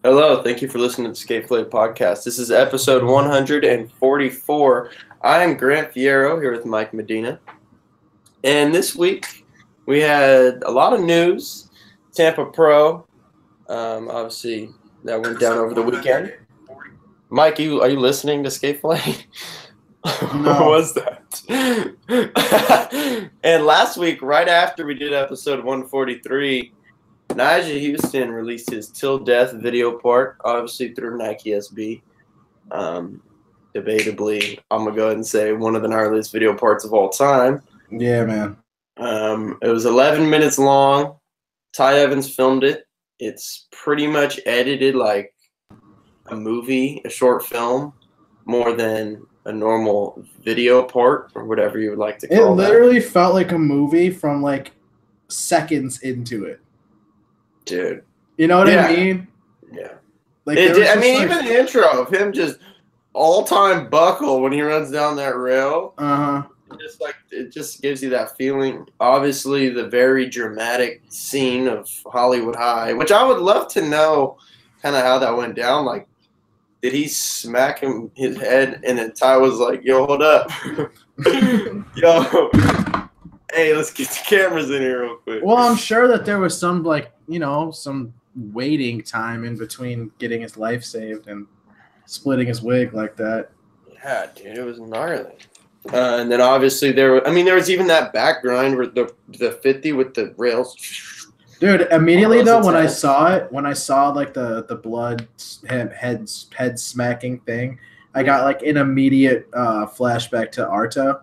Hello, thank you for listening to the Fillet podcast. This is episode 144. I am Grant Fierro here with Mike Medina. And this week we had a lot of news. Tampa Pro, obviously that went down over the weekend. Mike, are you listening to Skate Fillet? No. What was that? And last week, right after we did episode 143, Nyjah Huston released his Till Death video part, obviously through Nike SB. Debatably, I'm going to go ahead and say one of the gnarliest video parts of all time. Yeah, man. It was 11 minutes long. Ty Evans filmed it. It's pretty much edited like a movie, a short film, more than a normal video part or whatever you would like to call it. It literally felt like a movie from like seconds into it. Dude. You know what I mean? Yeah. Like Even the intro of him just all-time buckle when he runs down that rail. It just gives you that feeling. Obviously, the very dramatic scene of Hollywood High, which I would love to know kind of how that went down. Like, did he smack him his head and then Ty was like, yo, hold up. Yo, hey, let's get the cameras in here real quick. Well, I'm sure that there was some some waiting time in between getting his life saved and splitting his wig like that. Yeah, dude, it was gnarly. And then obviously there was even that back grind with the 50 with the rails. Dude, immediately though, when I saw like the blood head smacking thing, I got like an immediate flashback to Arto.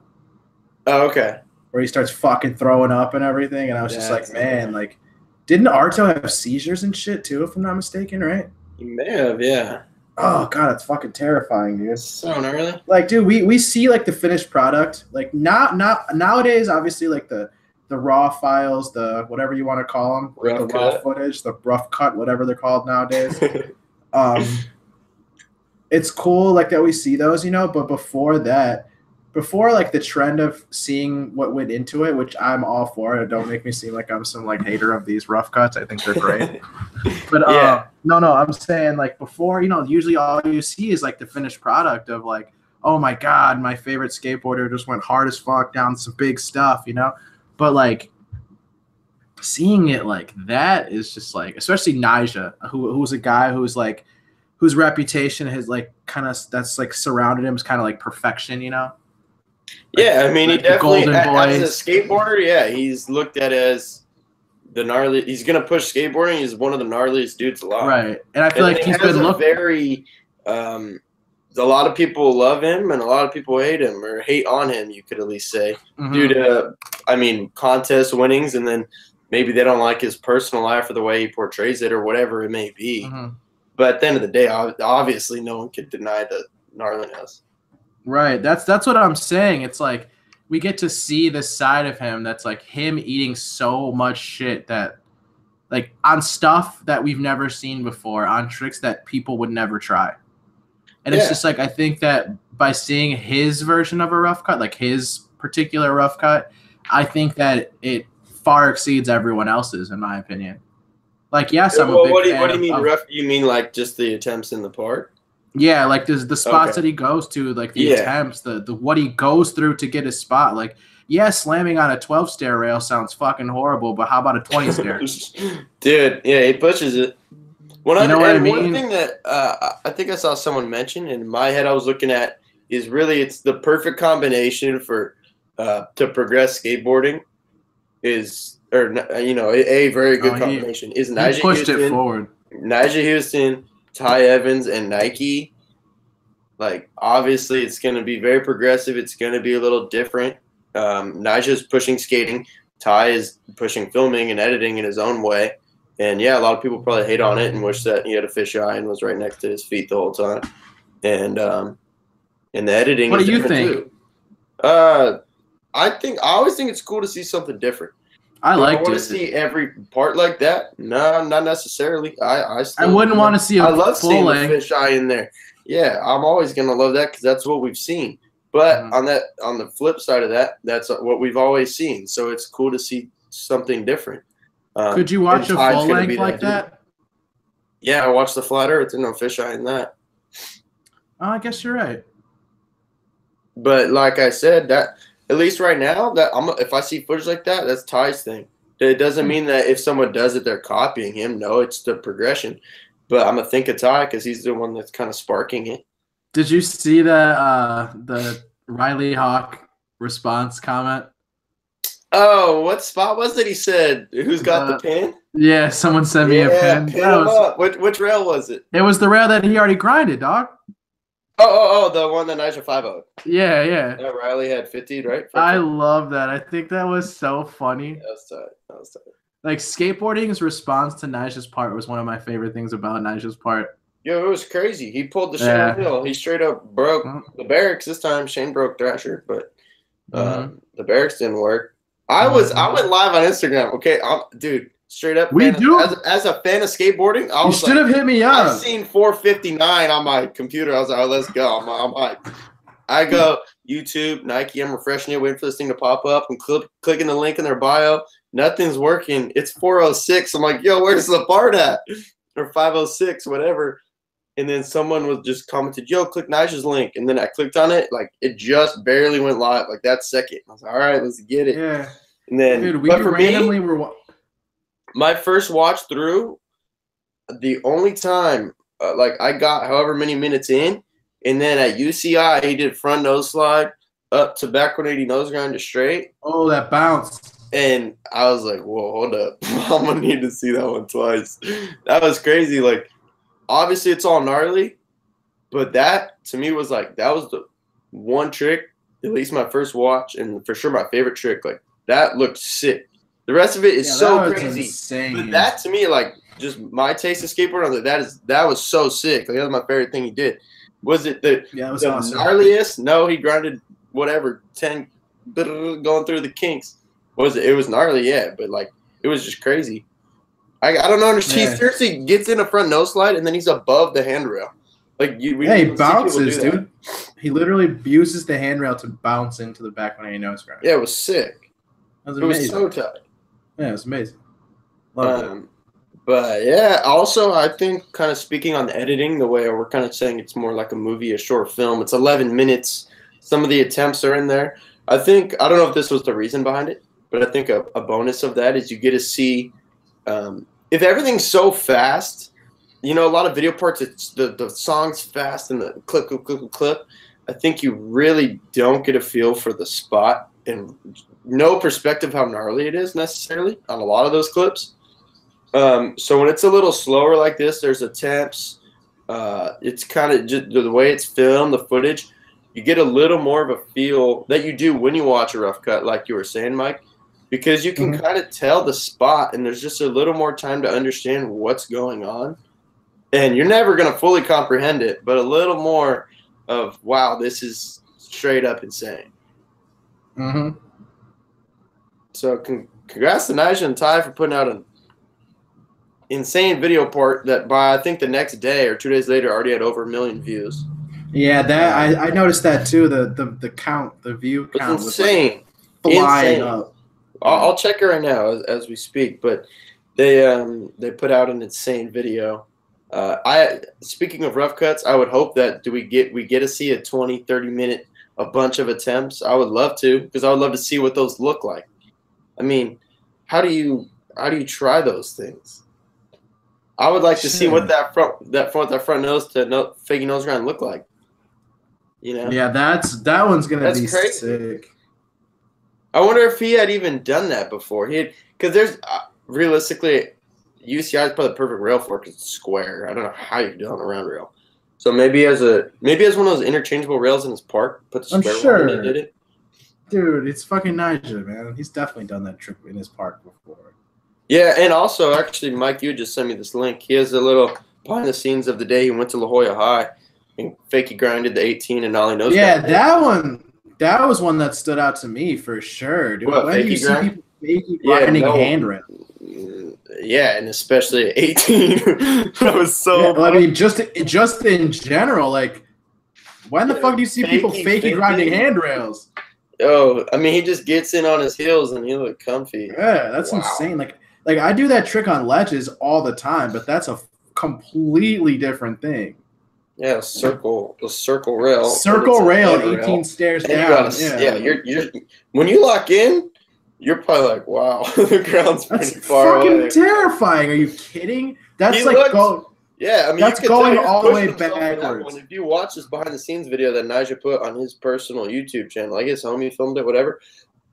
Oh, okay. Where he starts fucking throwing up and everything, and I was just like, man, like, didn't Arto have seizures and shit too, if I'm not mistaken, right? He may have, yeah. Oh god, it's fucking terrifying, dude. So gnarly. Like, dude, we see like the finished product. Like, not nowadays, obviously, like the raw files, the whatever you want to call them, like the raw footage, the rough cut, whatever they're called nowadays. It's cool like that we see those, but before like the trend of seeing what went into it, which I'm all for. Don't make me seem like I'm some like hater of these rough cuts. I think they're great. But no, I'm saying like before, usually all you see is like the finished product of like, oh my god, my favorite skateboarder just went hard as fuck down some big stuff, But like seeing it like that is just like, especially Nyjah, who's a guy who's like, whose reputation has like kind of that's like surrounded him is kind of like perfection, Yeah, I mean, he definitely, as a skateboarder, yeah, he's looked at as the gnarly. He's gonna push skateboarding. He's one of the gnarliest dudes alive, right? And I feel like he's been very. A lot of people love him, and a lot of people hate him or hate on him. You could at least say due to, contest winnings, and then maybe they don't like his personal life or the way he portrays it or whatever it may be. But at the end of the day, obviously, no one could deny the gnarliness. Right. That's what I'm saying. It's like we get to see this side of him that's like him eating so much shit that like on stuff that we've never seen before, on tricks that people would never try. And it's just like I think that by seeing his version of a rough cut, like his particular rough cut, I think that it far exceeds everyone else's, in my opinion. Like, yes, I'm a big fan. What do you mean rough? You mean like just the attempts in the part? Yeah, like there's the spots that he goes to, like the attempts, the what he goes through to get his spot. Like, slamming on a 12-stair rail sounds fucking horrible, but how about a 20-stair? Dude, yeah, he pushes it. One thing that I think I saw someone mention, and in my head I was looking at, is really it's the perfect combination for to progress skateboarding a very good combination is Nyjah pushed it forward. Nyjah Huston, Ty Evans, and Nike. Like, obviously, it's going to be very progressive. It's going to be a little different. Nyjah's pushing skating. Ty is pushing filming and editing in his own way. And, yeah, a lot of people probably hate on it and wish that he had a fisheye and was right next to his feet the whole time. And the editing what is do you different, think? too. I always think it's cool to see something different. I want to see every part like that. No, not necessarily. I wouldn't want to see a I love full seeing length. the fisheye in there. Yeah, I'm always gonna love that because that's what we've seen. But on the flip side of that, that's what we've always seen. So it's cool to see something different. Could you watch a full length like that? Yeah, I watched the Flat Earth. There's no fisheye in that. Oh, I guess you're right. But like I said, that at least right now, if I see footage like that, that's Ty's thing. It doesn't mean that if someone does it, they're copying him. No, it's the progression. But I'm gonna think of Ty because he's the one that's kind of sparking it. Did you see the Riley Hawk response comment? Oh, what spot was it? He said, "Who's got the pin?" Yeah, someone sent me a pin. Pin him up. Which rail was it? It was the rail that he already grinded, dog. Oh, the one that Nyjah 5-0'd. Yeah. That Riley had 50, right? I love that. I think that was so funny. That was tight. Like, skateboarding's response to Nyjah's part was one of my favorite things about Nyjah's part. Yo, it was crazy. He pulled the Shane Hill. He straight up broke the barracks this time. Shane broke Thrasher, but the barracks didn't work. I went live on Instagram. Okay, dude, straight up. As a fan of skateboarding, I was should have hit me up. I've seen 459 on my computer. I was like, oh, let's go. I'm hyped. I go YouTube, Nike. I'm refreshing it, waiting for this thing to pop up. I'm clicking the link in their bio. Nothing's working. It's 406. I'm like, yo, where's the part at? Or 506, whatever. And then someone was just commented, yo, click Nyjah's link. And then I clicked on it. Like, it just barely went live. Like, that second. I was like, all right, let's get it. Yeah. And then, dude, we randomly were. My first watch through, the only time, like, I got however many minutes in. And then at UCI, he did front nose slide up to back 180 nose grind to straight. Oh, that bounce. And I was like, whoa, hold up. I'm going to need to see that one twice. That was crazy. Like, obviously, it's all gnarly. But that, to me, was like, that was the one trick, at least my first watch, and for sure my favorite trick. Like, that looked sick. The rest of it is so crazy. Insane. But that, to me, like, just my taste of skateboarding, that was so sick. Like, that was my favorite thing he did. Was it the awesome. Gnarliest? No, he grinded whatever, 10, going through the kinks. It was gnarly, yeah, but like it was just crazy. I don't understand. Yeah. He seriously gets in a front nose slide and then he's above the handrail. Like he bounces, dude. He literally uses the handrail to bounce into the back when he nose grind. Yeah, it was sick. It was so tight. Yeah, it was amazing. Love it. But yeah, also I think kind of speaking on the editing, the way we're kind of saying it's more like a movie, a short film. It's 11 minutes. Some of the attempts are in there. I don't know if this was the reason behind it, but I think a bonus of that is you get to see if everything's so fast, you know, a lot of video parts, it's the song's fast and the clip. I think you really don't get a feel for the spot and no perspective how gnarly it is necessarily on a lot of those clips. So when it's a little slower like this, there's attempts. It's kind of just the way it's filmed, the footage. You get a little more of a feel that you do when you watch a rough cut, like you were saying, Mike, because you can kind of tell the spot, and there's just a little more time to understand what's going on. And you're never going to fully comprehend it, but a little more of, wow, this is straight up insane. Mm-hmm. So congrats to Nyjah and Ty for putting out an insane video part that by I think the next day or 2 days later already had over 1 million views. Yeah, that I noticed that too. The count, the view count was insane. Was like flying up. I'll check it right now as we speak. But they put out an insane video. Speaking of rough cuts, I would hope that we get to see a 20-30 minute a bunch of attempts. I would love to, because I would love to see what those look like. I mean, how do you try those things? I would like to see what that front nose to fakie nose grind look like. You know? Yeah, that one's gonna be crazy. Sick. I wonder if he had even done that before. Because there's realistically, UCI is probably the perfect rail for it because it's square. I don't know how you do it on a round rail. So maybe as one of those interchangeable rails in his park, put the square one in and did it. Dude, it's fucking Nyjah, man. He's definitely done that trick in his park before. Yeah, and also, actually, Mike, you just sent me this link. He has a little behind the scenes of the day he went to La Jolla High and fakey grinded the 18 and Ollie nose. Yeah, that was one that stood out to me for sure, dude. What, when do you see people fakey grinding handrail? Yeah, and especially at 18. That was so. Yeah, well, I mean, just in general, like, when the fuck do you see people fakey grinding handrails? Oh, I mean, he just gets in on his heels and he look comfy. Yeah, that's insane. Like I do that trick on ledges all the time, but that's a completely different thing. Yeah, circle rail. Circle rail, 18 stairs down. You're when you lock in, you're probably like, wow, the ground's pretty far away. That's fucking terrifying. Are you kidding? That's yeah, I mean, that's going all the way backwards. If you watch this behind the scenes video that Nyjah put on his personal YouTube channel, I guess homie filmed it, whatever.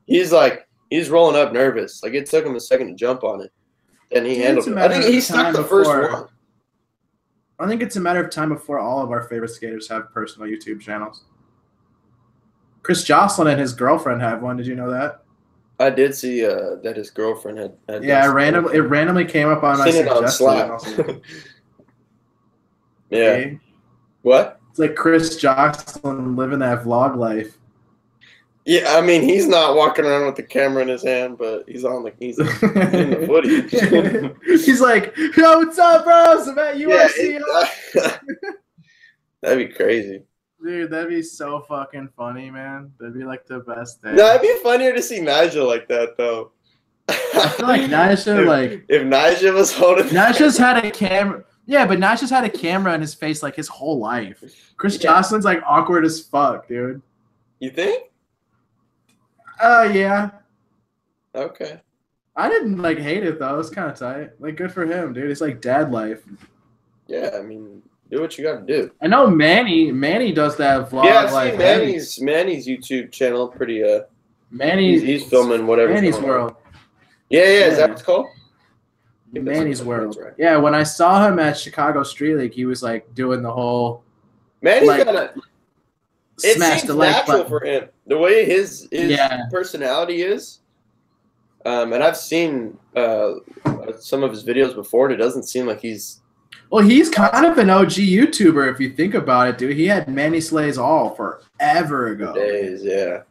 He's rolling up nervous. Like, it took him a second to jump on it, and he handled it. I think he stuck the first one. I think it's a matter of time before all of our favorite skaters have personal YouTube channels. Chris Jocelyn and his girlfriend have one. Did you know that? I did see that his girlfriend had yeah, it randomly came up on my suggestion. Yeah. Okay. What? It's like Chris Jocelyn living that vlog life. Yeah, I mean, he's not walking around with the camera in his hand, but he's in the footage. He's like, yo, what's up, bros? I'm at UFC. That'd be crazy. Dude, that'd be so fucking funny, man. That'd be like the best thing. No, it'd be funnier to see Nyjah like that, though. I feel like Nyjah, if Nyjah was holding... Nyjah's had a camera... Yeah, but Nyjah's had a camera in his face, like, his whole life. Chris Jocelyn's, like, awkward as fuck, dude. You think? Yeah. Okay. I didn't, like, hate it, though. It was kind of tight. Like, good for him, dude. It's, like, dad life. Yeah, I mean... Do what you got to do. I know Manny does that vlog. Yeah, I've seen Manny's YouTube channel. Pretty he's filming whatever. Manny's World. Yeah. Is that what it's called? Manny's World. Right. Yeah, when I saw him at Chicago Street League, he was like doing the whole. Manny's got it seems natural for him. The way his personality is. And I've seen some of his videos before, and it doesn't seem like he's. Well, he's kind of an OG YouTuber if you think about it, dude. He had Manny Slays All forever ago. Days, yeah.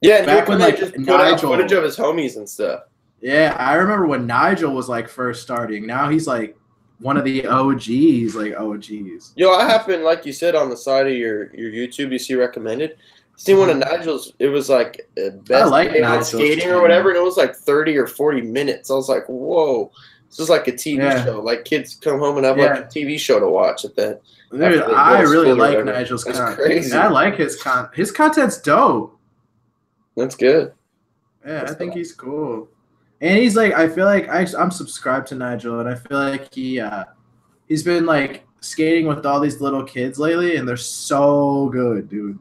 Yeah, back when like just put out footage of his homies and stuff. Yeah, I remember when Nigel was like first starting. Now he's like one of the OGs, like OGs. Yo, I happened, like you said, on the side of your YouTube, you see recommended. See one of Nigel's, it was like best skating or whatever, and it was like 30 or 40 minutes. I was like, whoa. This is like a TV show. Like kids come home and have like a TV show to watch at that. Dude, I really like Nigel's content. Crazy. I like his content. His content's dope. That's good. Yeah, I think he's cool. And he's like, I feel like I'm subscribed to Nyjah, and I feel like he's been like skating with all these little kids lately, and they're so good, dude.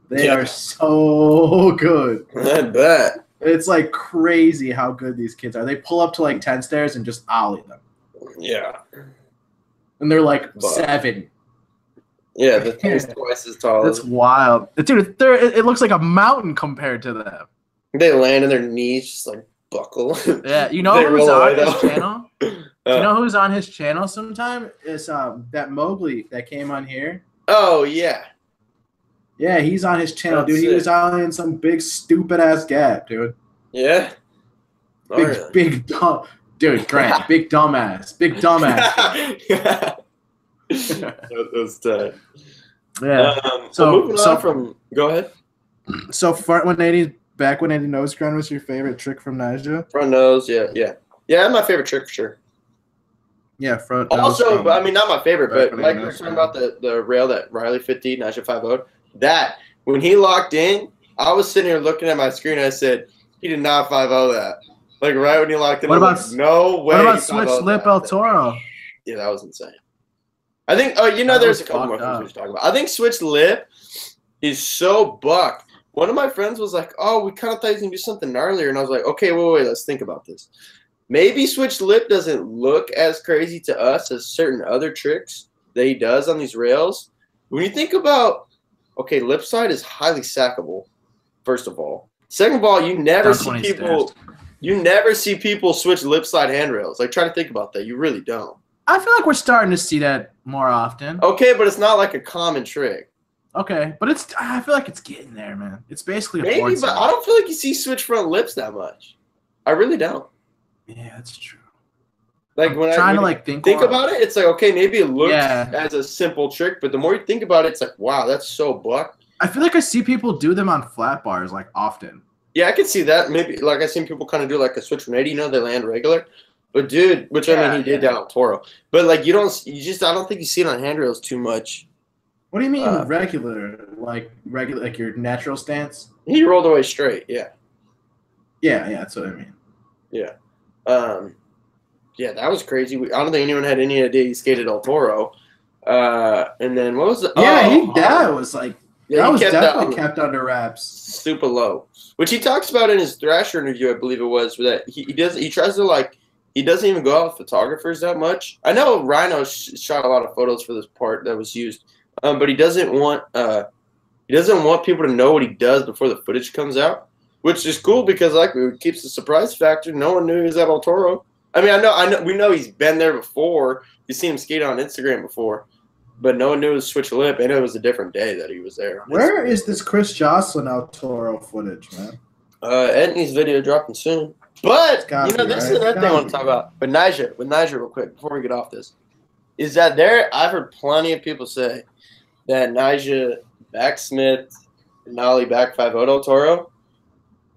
They are so good. I bet. It's like crazy how good these kids are. They pull up to like 10 stairs and just ollie them. Yeah. And they're like 7. Yeah, the thing's twice as tall. That's wild. Dude, it looks like a mountain compared to them. They land on their knees, just like buckle. Yeah, you know who's on his channel? Do you know who's on his channel sometime? It's that Mowgli that came on here. Oh, yeah. Yeah, he's on his channel, dude. He was on in some big stupid ass gap, dude. Yeah. Big dumb, dude. Grant, big dumbass, big dumbass. That's tight. Yeah. So moving on from, go ahead. So front 180, back 180 nose grind was your favorite trick from Nyjah? Front nose, yeah, that's my favorite trick for sure. Yeah, front. Also, I mean, not my favorite, but like we were talking about the rail that Riley 50, Nyjah 50. That when he locked in, I was sitting here looking at my screen. I said, he did not 5-0 that. Like right when he locked in, no way. What about switch lip El Toro? Yeah, that was insane. I think. Oh, there's a couple more things we should talk about. I think switch lip is so buck. One of my friends was like, "Oh, we kind of thought he was gonna do something gnarlier," and I was like, "Okay, wait, let's think about this. Maybe switch lip doesn't look as crazy to us as certain other tricks that he does on these rails. When you think about." Okay, lip side is highly sackable, first of all. Second of all, you never see people switch lip side handrails. Like, try to think about that. You really don't. I feel like we're starting to see that more often. Okay, but it's not like a common trick. Okay, but I feel like it's getting there, man. It's basically maybe, but I don't feel like you see switch front lips that much. I really don't. Yeah, that's true. Like when think about it, it's like, okay, maybe it looks as a simple trick, but the more you think about it, it's like, wow, that's so buck. I feel like I see people do them on flat bars like often. Yeah, I could see that. Maybe like I've seen people kind of do like a switch from 80, they land regular. But dude, which I mean he did down on Toro. But like I don't think you see it on handrails too much. What do you mean regular? Like your natural stance? He rolled away straight, yeah. Yeah, that's what I mean. Yeah. Yeah, that was crazy. I don't think anyone had any idea he skated El Toro. And then what was the that was like that was definitely kept under wraps. Super low. Which he talks about in his Thrasher interview, I believe it was, that he tries to like he doesn't even go out with photographers that much. I know Rhino shot a lot of photos for this part that was used, but he doesn't want people to know what he does before the footage comes out, which is cool because like it keeps the surprise factor. No one knew he was at El Toro. I mean, I know, we know he's been there before. You've seen him skate on Instagram before, but no one knew it was Switch Lip, and it was a different day that he was there. Where is this Chris Jocelyn El Toro footage, man? Anthony's video dropping soon. But, this is another thing I want to talk about. But Nyjah, real quick, before we get off this, is that I've heard plenty of people say that Nyjah backsmith Nollie back 5 El Toro.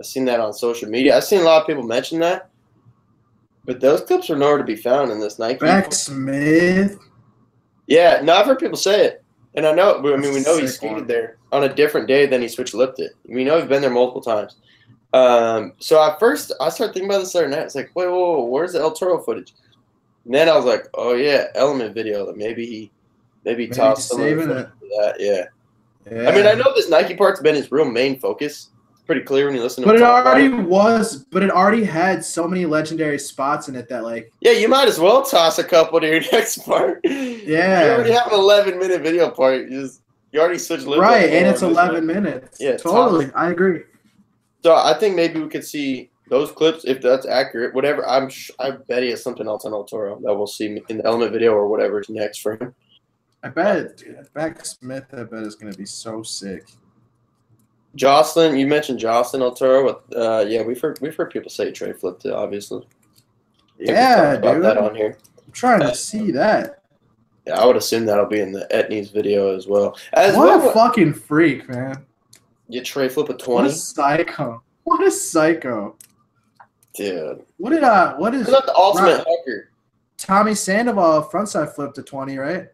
I've seen that on social media. I've seen a lot of people mention that. But those clips are nowhere to be found in this Nike. Backsmith? Yeah, no, I've heard people say it. And we know he skated there on a different day than he switch lipped it. We know he's been there multiple times. So at first, I started thinking about this the other night. It's like, whoa, where's the El Toro footage? And then I was like, oh yeah, Element video. That maybe tossed some of the footage for that. Yeah. I mean, I know this Nike part's been his real main focus. It's pretty clear when you listen to him. But it already had so many legendary spots in it that like. Yeah, you might as well toss a couple to your next part. Yeah. You already have an 11-minute video part. You already switched lips. Right, and it's 11 minutes. Yeah, totally. I agree. So I think maybe we could see those clips if that's accurate. Whatever, I bet he has something else on El Toro that we'll see in the Element video or whatever's next for him. I bet, dude, Backsmith, I bet is going to be so sick. Jocelyn, you mentioned Jocelyn El Toro. Yeah, we've heard people say Trey flipped it, obviously. Yeah, dude. About that on here. I'm trying to see that. Yeah, I would assume that'll be in the Etnies video as well. What a fucking freak, man. You Trey flip a 20? What a psycho. What a psycho. Dude. What is not the ultimate hooker? Tommy Sandoval frontside flipped a 20, right?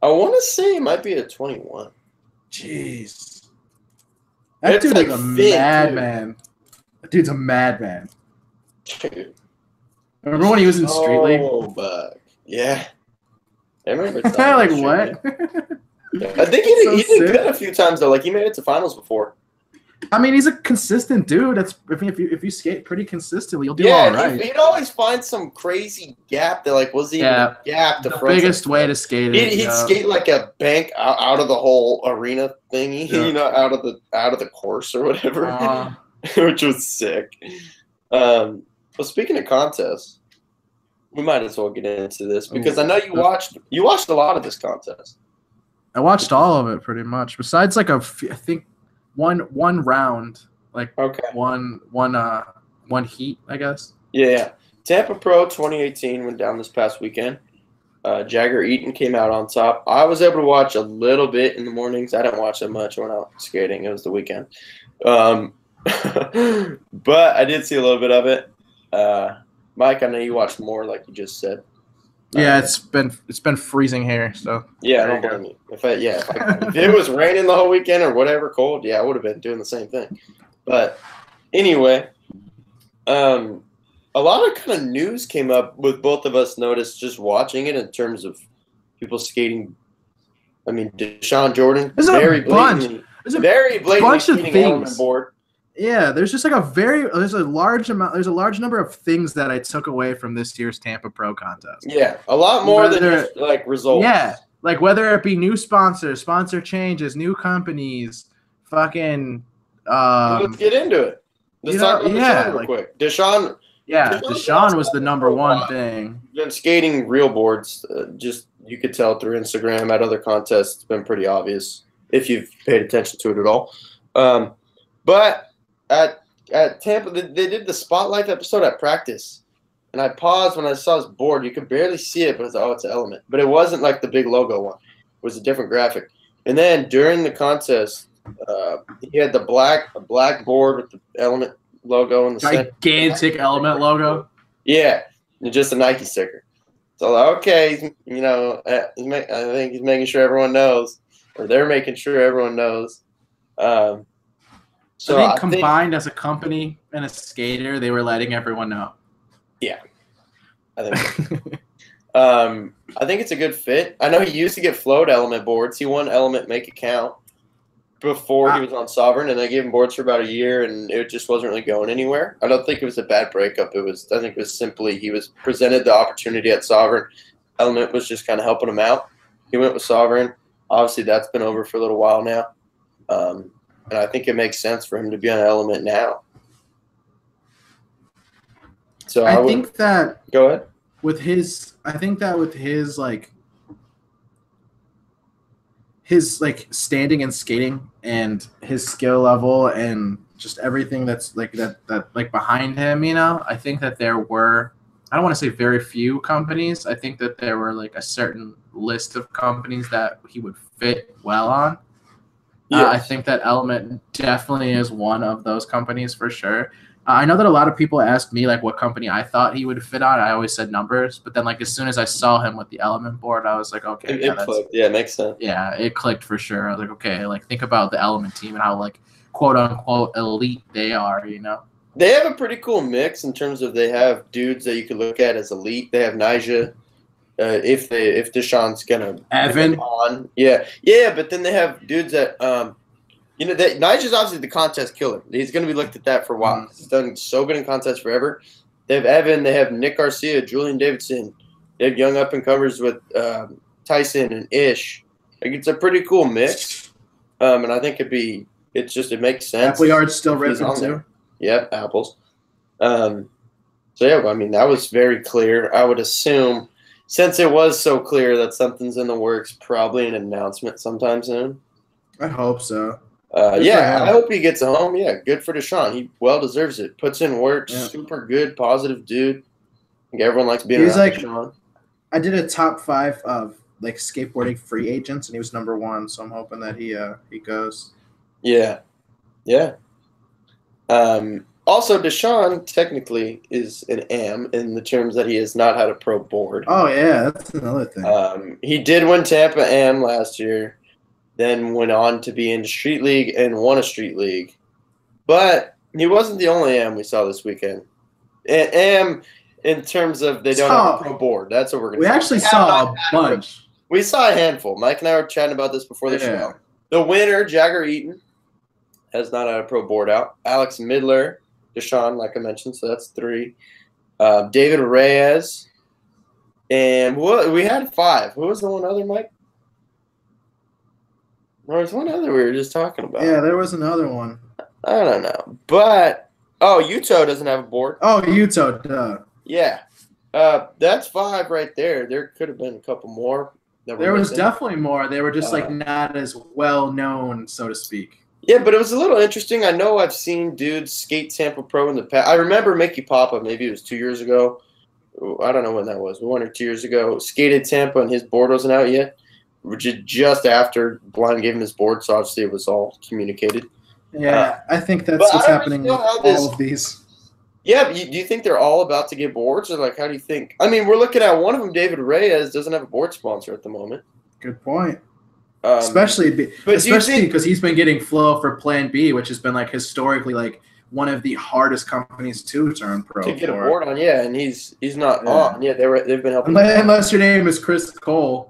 I want to say it might be a 21. Jeez. That dude is a madman. That dude's a madman. Dude. Remember when he was in Street League? Oh, but yeah. I remember. Like what? I think he did good a few times though. Like he made it to finals before. I mean, he's a consistent dude. If you skate pretty consistently, you'll do all right. He'd always find some crazy gap that like wasn't even a gap. The biggest way to skate it. He'd skate like a bank out of the whole arena thingy, out of the course or whatever, which was sick. Well, speaking of contests, we might as well get into this because I know you watched a lot of this contest. I watched all of it pretty much. Besides like I think one round, like one heat, I guess. Yeah. Tampa Pro 2018 went down this past weekend. Jagger Eaton came out on top. I was able to watch a little bit in the mornings. I didn't watch that much when I was skating. It was the weekend. But I did see a little bit of it. Mike, I know you watched more, like you just said. Yeah, it's been freezing here, so yeah, I don't blame you. If it was raining the whole weekend or whatever, cold, yeah, I would have been doing the same thing. But anyway, a lot of kind of news came up with both of us noticed just watching it in terms of people skating. I mean, Deshaun Jordan, very blatantly skating element board. Yeah, there's just like there's a large number of things that I took away from this year's Tampa Pro contest. Yeah, a lot more than just like results. Yeah, like whether it be new sponsors, sponsor changes, new companies, fucking. Let's get into it. Let's talk about Deshaun real quick. Deshaun. Yeah, Deshaun was the number one thing. Been skating real boards. Just you could tell through Instagram at other contests. It's been pretty obvious if you've paid attention to it at all. But at Tampa, they did the Spotlight episode at practice, and I paused when I saw his board. You could barely see it, but it's an Element. But it wasn't like the big logo one. It was a different graphic. And then during the contest, he had the black board with the Element logo in the gigantic Element logo. Yeah, just a Nike sticker. So okay, you know, I think he's making sure everyone knows, or they're making sure everyone knows. So I think combined as a company and a skater, they were letting everyone know. Yeah, I think. I think it's a good fit. I know he used to get float element boards. He won element make it count before he was on Sovereign, and they gave him boards for about a year, and it just wasn't really going anywhere. I don't think it was a bad breakup. I think it was simply he was presented the opportunity at Sovereign. Element was just kind of helping him out. He went with Sovereign. Obviously, that's been over for a little while now, and I think it makes sense for him to be on Element now. So I think that go ahead. With his standing and skating and his skill level and just everything that's like that behind him, you know, I think that there were, I don't want to say very few companies. I think that there were like a certain list of companies that he would fit well on. Yes. I think that Element definitely is one of those companies for sure. I know that a lot of people ask me like what company I thought he would fit on. I always said Numbers, but then like as soon as I saw him with the Element board, I was like, okay, it clicked. Yeah, it makes sense. Yeah, it clicked for sure. I was like, okay, like think about the Element team and how like quote unquote elite they are, you know. They have a pretty cool mix in terms of they have dudes that you could look at as elite. They have Nyjah. If Deshaun's gonna Evan on, yeah, but then they have dudes that you know, Nyjah's obviously the contest killer. He's going to be looked at that for a while. He's done so good in contests forever. They have Evan. They have Nick Garcia, Julian Davidson. They have young up-and-comers with Tyson and Ish. Like, it's a pretty cool mix, and I think it makes sense. Appleyard's still ripping too. Yep, apples. So, yeah, I mean, that was very clear. I would assume, since it was so clear that something's in the works, probably an announcement sometime soon. I hope so. I hope he gets home. Yeah, good for Deshaun. He well deserves it. Puts in work. Yeah. Super good, positive dude. I think everyone likes being around Deshaun. I did a top 5 of like skateboarding free agents, and he was number 1. So I'm hoping that he goes. Yeah. Also, Deshaun technically is an AM in the terms that he has not had a pro board. Oh yeah, that's another thing. He did win Tampa AM last year. Then went on to be in Street League and won a Street League. But he wasn't the only AM we saw this weekend. AM in terms of they don't have a pro board. That's what we're going to see. We actually saw a bunch. We saw a handful. Mike and I were chatting about this before the show. The winner, Jagger Eaton, has not had a pro board out. Alex Midler, Deshaun, like I mentioned, so that's 3. David Reyes. And we had 5. Who was the one other, Mike? There was one other we were just talking about. Yeah, there was another one. I don't know. But, Uto doesn't have a board. Oh, Uto, duh. Yeah. That's 5 right there. There could have been a couple more. There was definitely more. They were just, not as well-known, so to speak. Yeah, but it was a little interesting. I know I've seen dudes skate Tampa Pro in the past. I remember Mickey Papa, maybe it was 2 years ago. I don't know when that was. 1 or 2 years ago. Skated Tampa, and his board wasn't out yet. Just after Blind gave him his board, so obviously it was all communicated. Yeah, I think that's what's happening with all of these. Yeah, do you think they're all about to get boards, or like how do you think? I mean, we're looking at one of them, David Reyes, doesn't have a board sponsor at the moment. Good point. Especially because he's been getting flow for Plan B, which has been like historically like one of the hardest companies to turn pro. To get a board on, yeah, and he's not on. Yeah, they've been helping. Unless your name is Chris Cole.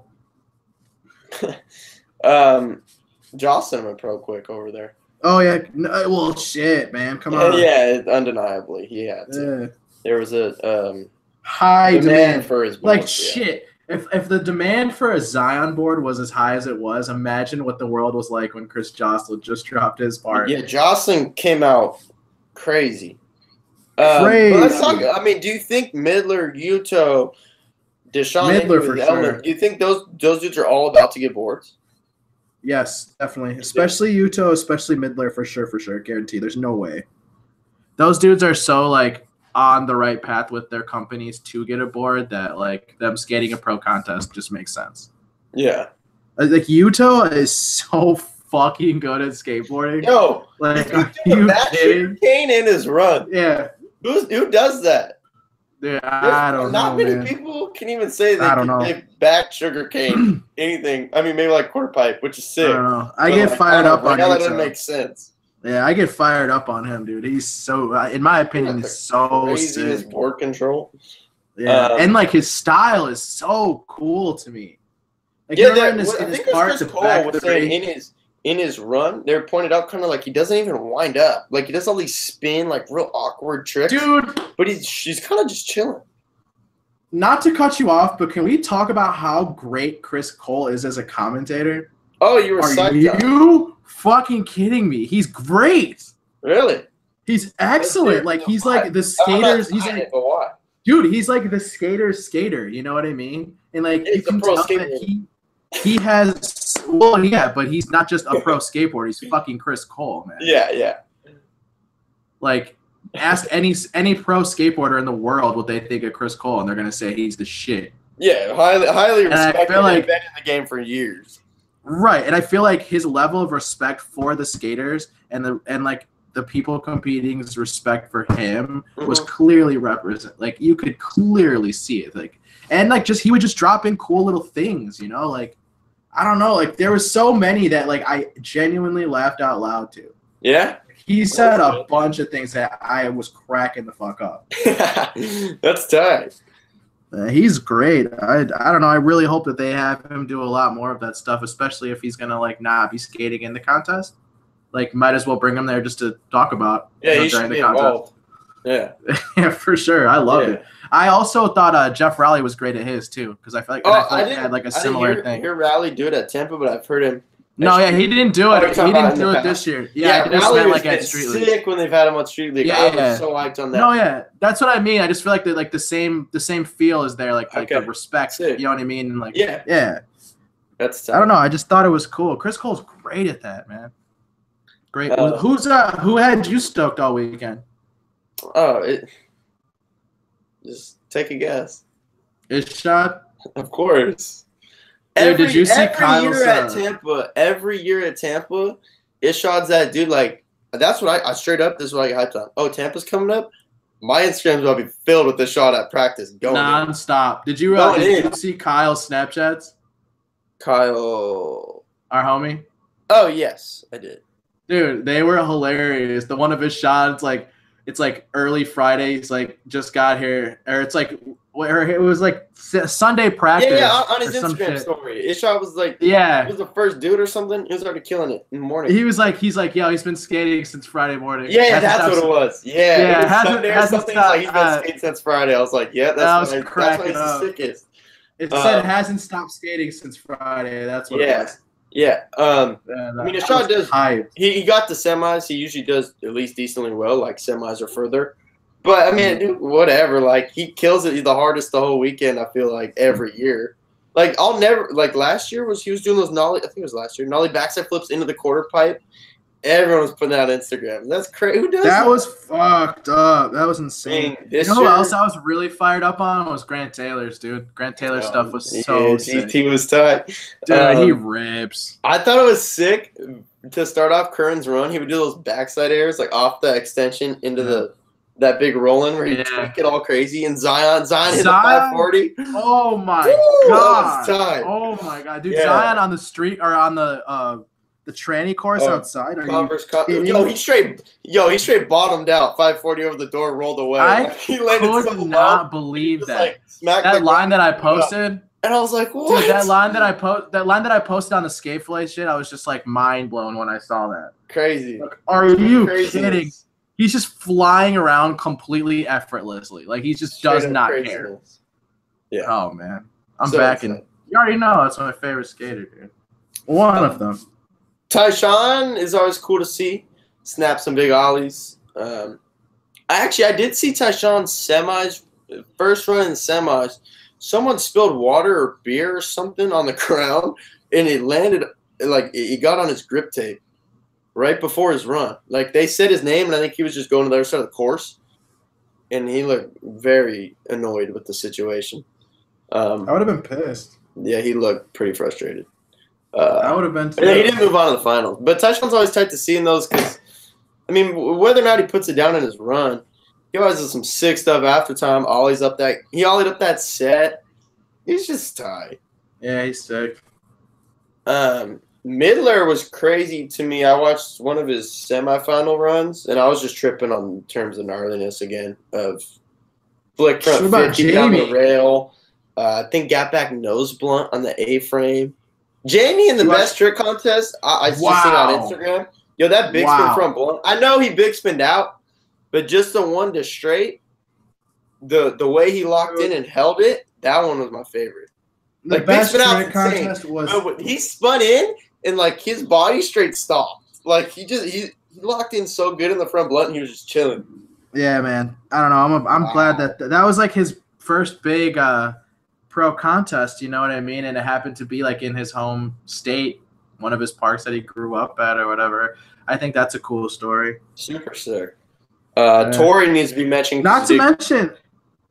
Jocelyn went pro quick over there. Oh yeah, no, well shit, man, come on. Yeah, undeniably, he had to. Yeah. There was a high demand for his board. Like shit. If the demand for a Zion board was as high as it was, imagine what the world was like when Chris Jocelyn just dropped his part. Yeah, Jocelyn came out crazy. Crazy. But let's talk. I mean, do you think Midler, Uto, Deshaun, Midler for sure. Do you think those dudes are all about to get boards? Yes, definitely. Especially Uto, especially Midler for sure. Guaranteed. There's no way. Those dudes are so like on the right path with their companies to get a board that like them skating a pro contest just makes sense. Yeah. Like Uto is so fucking good at skateboarding. Yo, like are you kidding? Kane in his run. Yeah. Who does that? Dude, I don't know. Not many man. people can even say they back sugarcane anything. I mean, maybe like quarter pipe, which is sick. I don't know. I get fired up on him. That doesn't make sense. Yeah, I get fired up on him, dude. He's so, in my opinion, he's so crazy. sick. His board control. Yeah, and like his style is so cool to me. Like, yeah, I think Chris Cole was saying in his run, they pointed out kind of like he doesn't even wind up. Like he does all these spin, like real awkward tricks. Dude. But she's kind of just chilling. Not to cut you off, but can we talk about how great Chris Cole is as a commentator? Oh, you were Are you fucking kidding me? He's great. Really? He's excellent. Like he's like the skaters. He's like, dude, he's like the skater's skater. You know what I mean? And like you can tell that he has. Well, yeah, but he's not just a pro skateboarder. He's fucking Chris Cole, man. Yeah. Like, ask any pro skateboarder in the world what they think of Chris Cole, and they're gonna say he's the shit. Yeah, highly respected. I feel like been in the game for years. Right, and I feel like his level of respect for the skaters and like the people competing's respect for him was clearly represent. Like you could clearly see it. Like and like he would just drop in cool little things, you know, like. I don't know. Like, there was so many that, like, I genuinely laughed out loud to. Yeah? He said a bunch of things that I was cracking the fuck up. That's tight. He's great. I don't know. I really hope that they have him do a lot more of that stuff, especially if he's going to, like, not be skating in the contest. Like, might as well bring him there just to talk about he should be involved. Yeah. Yeah, for sure. I love it. I also thought Jeff Rowley was great at his too, because I feel like, he had like a similar thing. I didn't hear Rowley do it at Tampa, but I've heard him. No, yeah, he didn't do it. He didn't do it this year. Yeah, Rowley was at Street League. Sick when they've had him on Street League. I was so hyped on that. No, yeah, that's what I mean. I just feel like the same feel is there, like the respect. Sick. You know what I mean? Like yeah. That's tough. I don't know. I just thought it was cool. Chris Cole's great at that, man. Great. Who had you stoked all weekend? Just take a guess. Ishod? Of course. Did you see Kyle's every year at Tampa, Ishod's that dude. Like, that's what I straight up, this is what I get hyped on. Oh, Tampa's coming up? My Instagram's about to be filled with this shot at practice. Going non-stop. Did you see Kyle's Snapchats? Kyle. Our homie? Oh, yes, I did. Dude, they were hilarious. The one of his shots, it's like early Friday. He's like just got here, or it's like it was like Sunday practice. Yeah, on his Instagram story. His shot was like, he was the first dude or something. He was already killing it in the morning. He's like, yo, he's been skating since Friday morning. Yeah, that's what it was. Yeah, hasn't stopped. He's been skating since Friday. I was like, yeah, that's why he's the sickest. It said hasn't stopped skating since Friday. That's what it was. Yeah. I mean, Ishod does. He got the semis. He usually does at least decently well, like semis or further. But I mean, dude, whatever. Like he kills it the hardest the whole weekend. I feel like every year. Like last year he was doing those nollie. I think it was last year. Nollie backside flips into the quarter pipe. Everyone was putting that on Instagram. That's crazy. Who does that? That was fucked up. That was insane. You know who else I was really fired up on was Grant Taylor's, dude. Grant Taylor's stuff was so sick. He was tight. Dude, he rips. I thought it was sick to start off Curran's run. He would do those backside airs like off the extension into that big rolling where he'd tweak it all crazy. And Zion hit the 540. Oh my god. Oh my god. Dude, Zion on the street or on the tranny course outside. He straight bottomed out. 540 over the door, rolled away. I could not believe that. That line that I posted, and I was like, "What?" Dude, that line that I posted on the skate fillet shit, I was just like mind blown when I saw that. Crazy. Like, are you kidding? He's just flying around completely effortlessly. Like he just does not care. Yeah. Oh man, I'm back in. You already know that's my favorite skater, dude. One of them. Tyshawn is always cool to see. Snap some big ollies. I did see Tyshawn's semis, first run in the semis. Someone spilled water or beer or something on the ground, and it landed, like, it got on his grip tape right before his run. Like, they said his name, and I think he was just going to the other side of the course, and he looked very annoyed with the situation. I would have been pissed. Yeah, he looked pretty frustrated. I would have been too. Yeah, he didn't move on to the finals. But Tyshawn's always tight to see in those because, I mean, whether or not he puts it down in his run, He always does some sick stuff after time. He ollied up that set. He's just tight. Yeah, he's sick. Midler was crazy to me. I watched one of his semifinal runs, and I was just tripping on terms of gnarliness again. Of flick front 50 down the rail. I think got back nose blunt on the A-frame. Jamie in the best trick contest, I just seen on Instagram. Yo, that big spin front blunt. I know he big spinned out, but just the one to straight, the way he locked in and held it, that one was my favorite. The like best big spin trick contest was he spun in and like his body straight stopped. Like he locked in so good in the front blunt and he was just chilling. Yeah, man. I don't know. I'm glad that was like his first big pro contest, you know what I mean? And it happened to be like in his home state, one of his parks that he grew up at or whatever. I think that's a cool story. Super sick. Tori needs to be mentioned. Not to mention,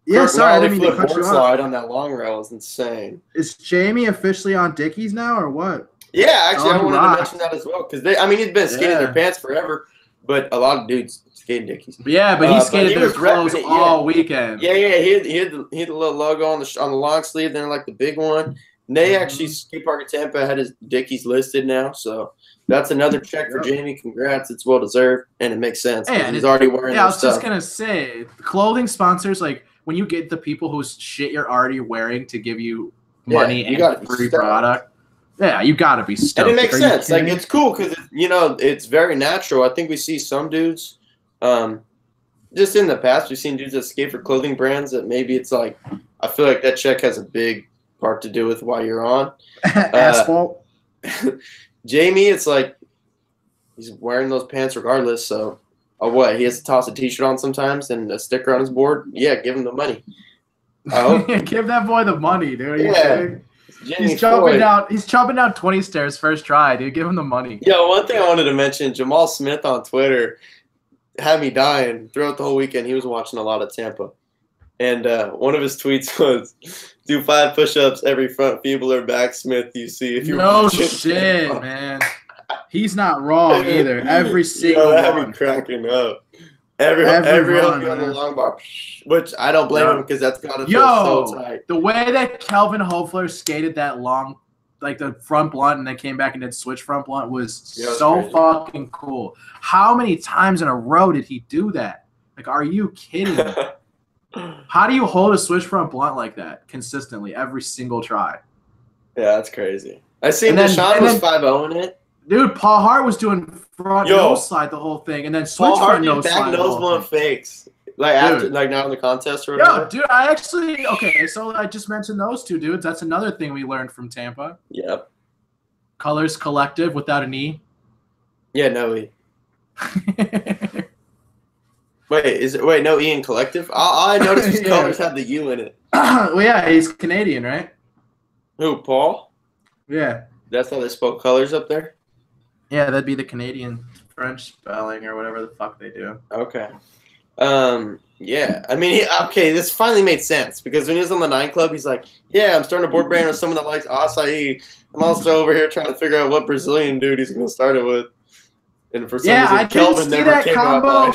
yeah, sorry, I didn't mean to cut you slide on that long rail is insane. Is Jamie officially on Dickies now or what? Yeah, actually, I wanted to mention that as well because he's been skating their pants forever, but a lot of dudes skating Dickies. Yeah, but he skated their clothes all weekend. Yeah, he had the little logo on the long sleeve, then like the big one. And they actually, skate park at Tampa had his Dickies listed now, so that's another check for Jamie. Congrats, it's well deserved, and it makes sense. And he's already wearing. Yeah, I was just gonna say, clothing sponsors, like when you get the people whose shit you're already wearing to give you money and free product. Yeah, you gotta be stoked. And it makes sense. Like it's cool because it's very natural. I think we see some dudes, just in the past, we've seen dudes that skate for clothing brands that maybe it's like, I feel like that check has a big part to do with why you're on. Asphalt. Jamie, it's like he's wearing those pants regardless. So, what? He has to toss a t-shirt on sometimes and a sticker on his board. Yeah, give him the money. Give that boy the money, dude. Yeah. He's jumping down 20 stairs first try, dude. Give him the money. Yo, one thing I wanted to mention, Jamal Smith on Twitter had me dying throughout the whole weekend. He was watching a lot of Tampa. And one of his tweets was, do 5 push-ups every front feeble or back Smith you see. If you're no shit, Tampa. Man. He's not wrong either. Every single one. I'd be cracking up. Every run on the long bar, which I don't blame him because that's gotta feel so tight. The way that Kelvin Hofler skated that long, like the front blunt, and then came back and did switch front blunt was so fucking cool. How many times in a row did he do that? Like, are you kidding me? How do you hold a switch front blunt like that consistently every single try? Yeah, that's crazy. I seen Deshaun was 5-0 in it. Dude, Paul Hart was doing front nose slide the whole thing, and then switch front nose slide. Back nose blunt fakes, like after, like now in the contest or whatever. Yo, dude, I actually So I just mentioned those two dudes. That's another thing we learned from Tampa. Yep. Colors Collective without an E. Yeah, no E. Wait, no E in Collective? All I noticed was Colors had the U in it. Well, yeah, he's Canadian, right? Who, Paul? Yeah. That's how they spell Colors up there? Yeah, that'd be the Canadian French spelling or whatever the fuck they do. Okay. Yeah. I mean, this finally made sense because when he was on the 9 Club, he's like, yeah, I'm starting a board brand with someone that likes acai. I'm also over here trying to figure out what Brazilian dude he's going to start it with. And for some reason, Kelvin never came out.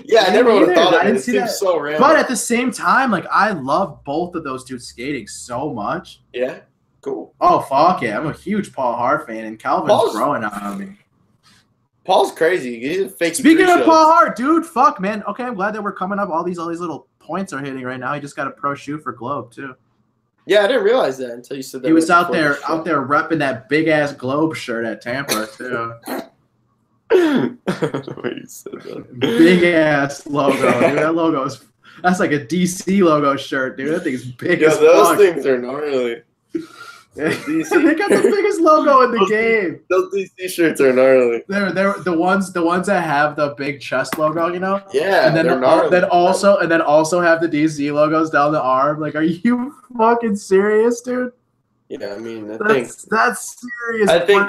Yeah, I never would have thought of it. It seems so random. But at the same time, like, I love both of those dudes skating so much. Yeah. Cool. Oh, fuck yeah. I'm a huge Paul Hart fan, and Calvin's growing on me. Paul's crazy. He's a fake. Speaking of Paul Hart, dude, fuck, man. Okay, I'm glad that we're coming up. All these little points are hitting right now. He just got a pro shoot for Globe, too. Yeah, I didn't realize that until you said that. He was out there repping that big-ass Globe shirt at Tampa, too. The way you said that. Big-ass logo, dude. That logo is... That's like a DC logo shirt, dude. That thing's big as fuck. Those things are gnarly. They got the biggest logo in the game. Those DC shirts are gnarly. They're the ones that have the big chest logo, you know. Yeah, and then also have the DC logos down the arm. Like, are you fucking serious, dude? Yeah, I mean, that's serious. I think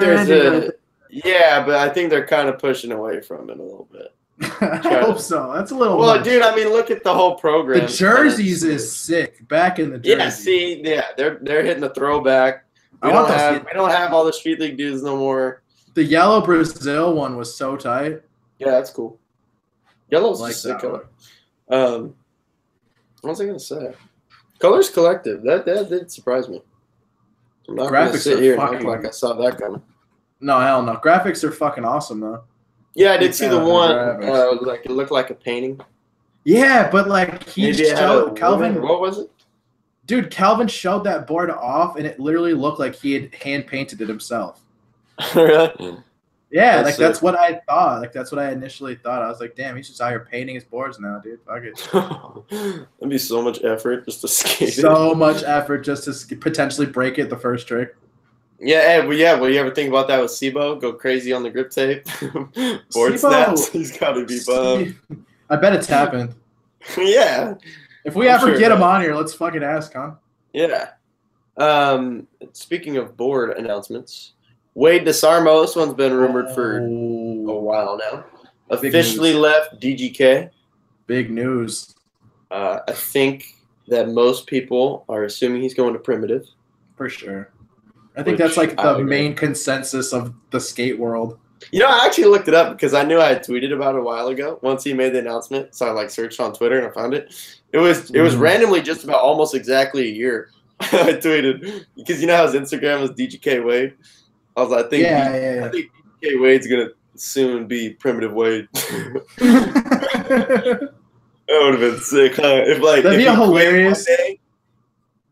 but I think they're kind of pushing away from it a little bit. I hope so. That's a little. Well, much. Dude, I mean, look at the whole program. The jerseys is sick. Back in the jersey. They're hitting the throwback. We don't have all the street league dudes no more. The yellow Brazil one was so tight. Yeah, that's cool. Yellow's like sick color. What was I gonna say? Colors Collective. That did surprise me. I'm not gonna sit here and act like I saw that coming. No, hell no. Graphics are fucking awesome though. Yeah, I did see the one. Like it looked like a painting. Yeah, but like he showed Calvin. What was it? Dude, Calvin showed that board off, and it literally looked like he had hand painted it himself. Really? Yeah, like that's what I thought. Like that's what I initially thought. I was like, damn, he's just out here painting his boards now, dude. Fuck it. That'd be so much effort just to skate. So much effort just to potentially break it the first trick. Yeah, well, yeah. Well, you ever think about that with Sibo? Go crazy on the grip tape, board snaps. He's got to be bummed. I bet it's happened. Yeah. If we ever get him on here, let's fucking ask, huh? Yeah. Speaking of board announcements, Wade DeSarmo. This one's been rumored for a while now. Officially left DGK. Big news. I think that most people are assuming he's going to Primitive. For sure. I think that's like the main consensus of the skate world. You know, I actually looked it up because I knew I had tweeted about it a while ago once he made the announcement. So I like searched on Twitter and I found it. It was randomly just about almost exactly a year. I tweeted because you know how his Instagram was DGK Wade. I was like, I think DGK Wade's gonna soon be Primitive Wade. That would have been sick, huh? That'd be hilarious.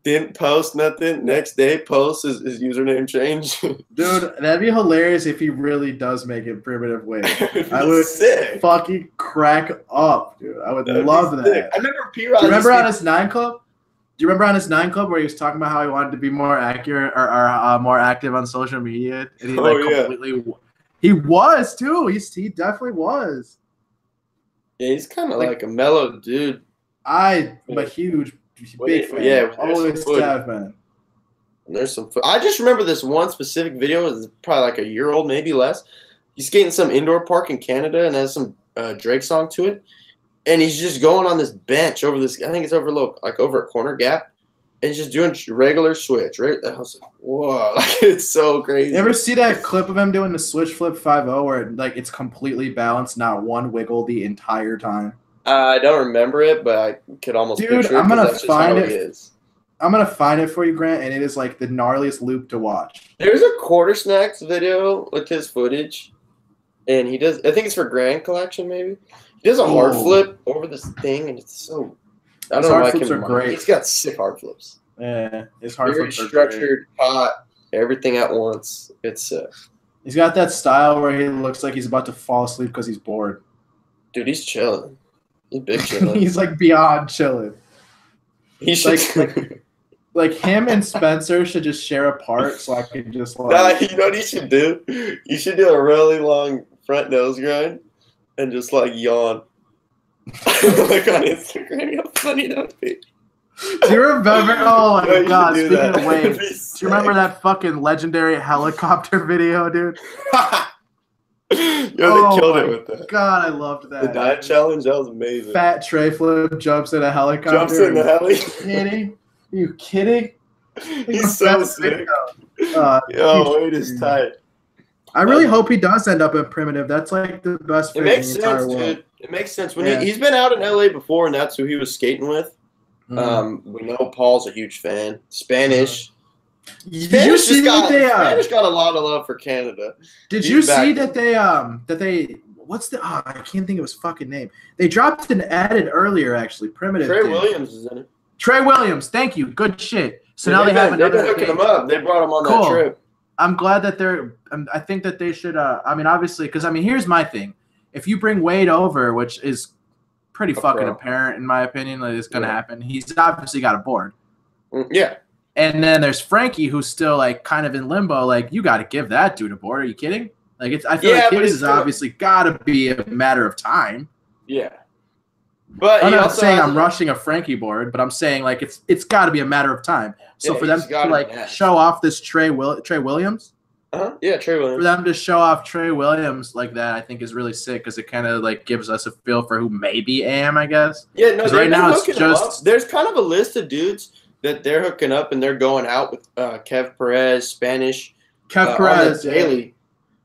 Didn't post nothing. Next day, post his username change. Dude, that'd be hilarious if he really does make it Primitive Wade. I would fucking crack up, dude. I would love that. I remember P-Rod. Do you remember on his 9 Club? Do you remember on his 9 Club where he was talking about how he wanted to be more accurate or more active on social media? And he completely. He was too. He definitely was. Yeah, he's kind of like a mellow dude. But huge. Big fan. Yeah, always have, man. And there's some. I just remember this one specific video. It's probably like a year old, maybe less. He's skating some indoor park in Canada and has some Drake song to it, and he's just going on this bench over this. I think it's over over a corner gap, and he's just doing regular switch. Right? I was like, whoa, like it's so crazy. You ever see that clip of him doing the switch flip 5.0 where like it's completely balanced, not one wiggle the entire time? I don't remember it, but I could almost picture it. I'm gonna find it. I'm gonna find it for you, Grant, and it is like the gnarliest loop to watch. There's a Quarter Snacks video with his footage, and he does. I think it's for Grand Collection, maybe. He does a hard flip over this thing, and it's so. I don't know why I can remember. He's got sick hard flips. Yeah, his hard flips are structured, hot, everything at once. It's. He's got that style where he looks like he's about to fall asleep because he's bored. Dude, he's chilling. He's big chilling. He's like beyond chilling. He should like him and Spencer should just share a part so I could just like. Nah, you know what you should do? You should do a really long front nose grind and just like yawn. Like on Instagram, how funny that would be. Do you remember? Oh my god! Speaking of waves, do you remember that fucking legendary helicopter video, dude? They killed it with that. God, I loved that. The dive challenge, that was amazing. Fat tray flip jumps in a helicopter. Jumps in the heli. Are you kidding? He's so sick. Wade is tight. I really hope he does end up in Primitive. That's like the best fit in the entire world. Dude. It makes sense. When he's been out in LA before, and that's who he was skating with. We know Paul's a huge fan. Spanish. Did you see that Spanish got a lot of love for Canada. Did you see that they what's the I can't think of his fucking name. They dropped an added earlier actually. Primitive. Trey Williams is in it. Trey Williams, thank you. Good shit. So now they have another. They've been hooking him up. They brought him on that trip. I'm glad that they're. I think that they should. I mean, obviously, because here's my thing. If you bring Wade over, which is pretty fucking apparent in my opinion, that it's gonna happen. He's obviously got a board. Yeah. And then there's Frankie, who's still like kind of in limbo. Like, you got to give that dude a board. Are you kidding? Like, I feel like his is obviously got to be a matter of time. Yeah. But I'm not saying I'm rushing a Frankie board, but I'm saying like it's got to be a matter of time. So for them to like show off this Trey Williams. Yeah, Trey Williams. For them to show off Trey Williams like that, I think is really sick because it kind of like gives us a feel for who maybe am, I guess. Yeah, no, right now it's just there's kind of a list of dudes that they're hooking up and they're going out with Kev Perez, Spanish, Perez daily,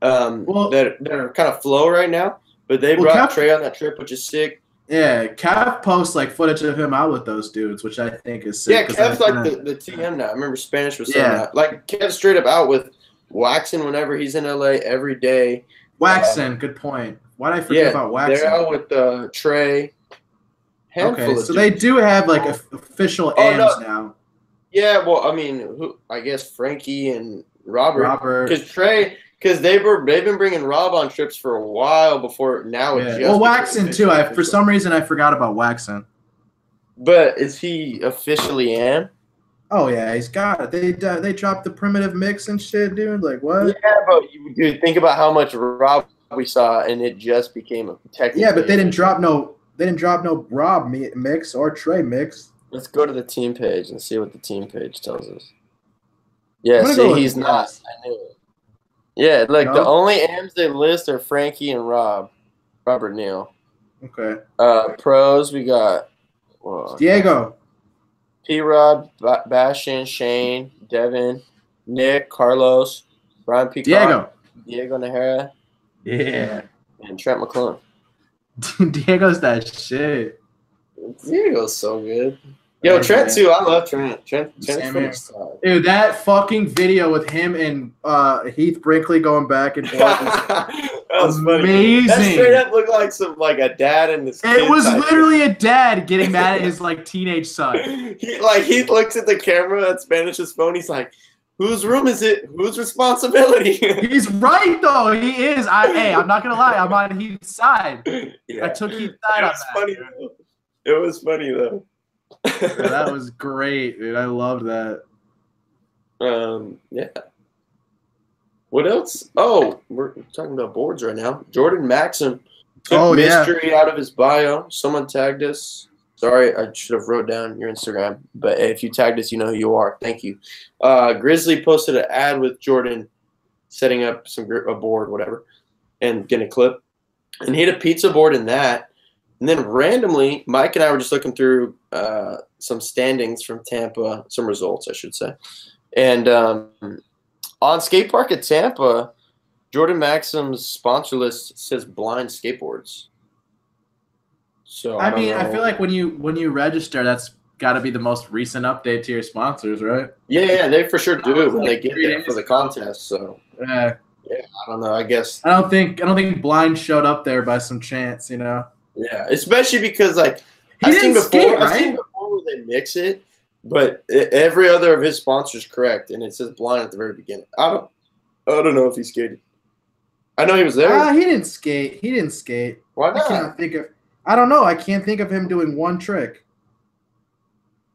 that are kind of flow right now. But they brought Trey on that trip, which is sick. Yeah, Kev posts like footage of him out with those dudes, which I think is sick. Yeah, Kev's like the TM now. I remember Spanish was saying that. Like Kev's straight up out with Waxon whenever he's in LA every day. Waxon, good point. Why did I forget about Waxon? They're out with Trey. Okay, so they do have like official AMs now. Yeah, well, I mean, I guess Frankie and Robert. Because they've been bringing Rob on trips for a while before now. Yeah. Well, Waxon too. For some reason I forgot about Waxon. But is he officially in? Oh yeah, he's got it. They dropped the primitive mix and shit, dude. Like what? Yeah, but you think about how much Rob we saw, and it just became a technical. Yeah, but they didn't drop no Rob mix or Trey mix. Let's go to the team page and see what the team page tells us. Yeah, see, he's not. I knew it. Yeah, like the only AMs they list are Frankie and Robert Neal. Okay. Pros, we got Diego, P-Rod, Bashan, Shane, Devin, Nick, Carlos, Brian Peacock, Diego Najera, and Trent McClung. Diego's that shit. Diego's so good. Yo, Trent too. I love Trent. Trent's dude, that fucking video with him and Heath Brinkley going back and forth that was amazing. Funny. That straight up looked like a dad and his kid. It was literally a dad getting mad at his like teenage son. He looks at the camera at Spanish's phone. He's like, "Whose room is it? Whose responsibility?" He's right though. He is. I'm not gonna lie. I'm on Heath's side. Yeah. I took Heath's side on that. Funny though. It was funny though. Yeah, that was great, dude. I loved that. Yeah. What else? Oh, we're talking about boards right now. Jordan Maxim took mystery out of his bio. Someone tagged us. Sorry, I should have wrote down your Instagram. But if you tagged us, you know who you are. Thank you. Grizzly posted an ad with Jordan setting up a board, whatever, and getting a clip. And he had a pizza board in that. And then randomly, Mike and I were just looking through some standings from Tampa, some results, I should say. And on Skate Park at Tampa, Jordan Maxim's sponsor list says blind skateboards. So I feel like when you register, that's got to be the most recent update to your sponsors, right? Yeah, they for sure do it when they get there for the contest. So yeah, I don't know. I guess I don't think blind showed up there by some chance, you know. Yeah, especially because I've seen before where they mix it, but every other of his sponsors correct, and it says blind at the very beginning. I don't know if he skated. I know he was there. He didn't skate. Why not? I don't know. I can't think of him doing one trick.